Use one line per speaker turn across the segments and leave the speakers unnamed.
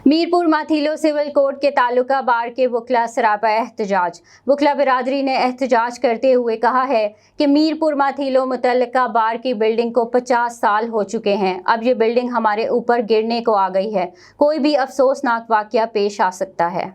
Mirpur माथीलो civil court के तालुका बार के वकला सरापा एहतजाज। वकला बिरादरी ने एहतजाज करते हुए कहा है कि मीरपुर माथीलो मुतल्लिका बार की बिल्डिंग को 50 साल हो चुके हैं। अब ये बिल्डिंग हमारे ऊपर गिरने को आ गई है। कोई भी अफसोसनाक वाकया पेश आ सकता है।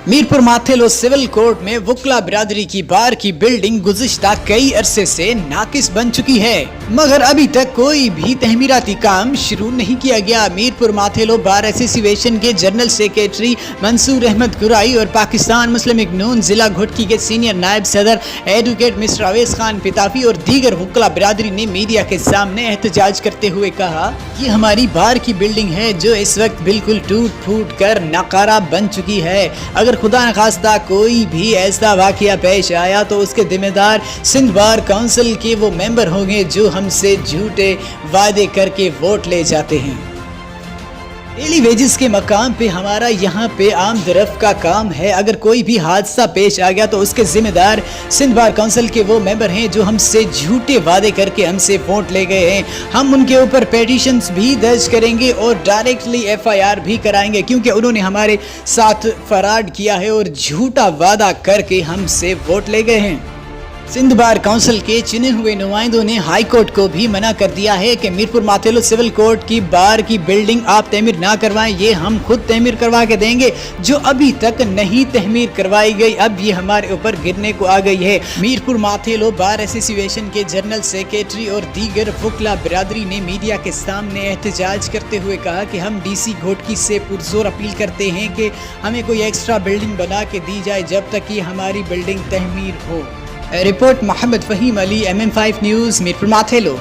मीरपुर माथीलो सिविल कोर्ट में वकला बिरादरी की बार की बिल्डिंग गुज़िश्ता कई अरसे से नाकिस बन चुकी है, मगर अभी तक कोई भी तहमीराती काम शुरू नहीं किया गया। मीरपुर माथीलो बार एसोसिएशन के जनरल सेक्रेटरी मंसूर अहमद कुराई और पाकिस्तान मुस्लिम लीग नून जिला घोटकी के सीनियर नायब सदर एडवोकेट मिस्टर अवैस खान पिताफी और दीगर वकला बिरादरी ने मीडिया के सामने एहतजाज करते हुए कहा कि हमारी बार की बिल्डिंग है जो इस वक्त बिल्कुल टूट फूट कर नकारा बन चुकी है। अगर खुदा न खास्ता कोई भी ऐसा वाकया पेश आया तो उसके जिम्मेदार सिंध बार काउंसिल के वो मेंबर होंगे जो हमसे झूठे वादे करके वोट ले जाते हैं। डेली वेजेस के मकाम पे हमारा यहाँ पे आम दरफ का काम है। अगर कोई भी हादसा पेश आ गया तो उसके जिम्मेदार सिंध बार काउंसिल के वो मेंबर हैं जो हमसे झूठे वादे करके हमसे वोट ले गए हैं। हम उनके ऊपर पेटिशंस भी दर्ज करेंगे और डायरेक्टली FIR भी कराएंगे, क्योंकि उन्होंने हमारे साथ फराड किया है और झूठा वादा करके हमसे वोट ले गए हैं। सिंध बार काउंसिल के चुने हुए नुमाइंदों ने हाई कोर्ट को भी मना कर दिया है कि मीरपुर माथीलो सिविल कोर्ट की बार की बिल्डिंग आप तमीर ना करवाएं, ये हम खुद तमीर करवा के देंगे जो अभी तक नहीं तमीर करवाई गई। अब ये हमारे ऊपर गिरने को आ गई है। मीरपुर माथीलो बार एसोसिएशन के जनरल सेक्रेटरी और दीगर वकला बिरादरी ने मीडिया के सामने एहतजाज करते हुए कहा कि हम DC घोटकी से पुरजोर अपील करते हैं कि हमें कोई एक्स्ट्रा बिल्डिंग बना के दी जाए जब तक कि हमारी बिल्डिंग तमीर हो। Report Mohammed Faheem Ali, MM5 news, Mirpur माथीलो।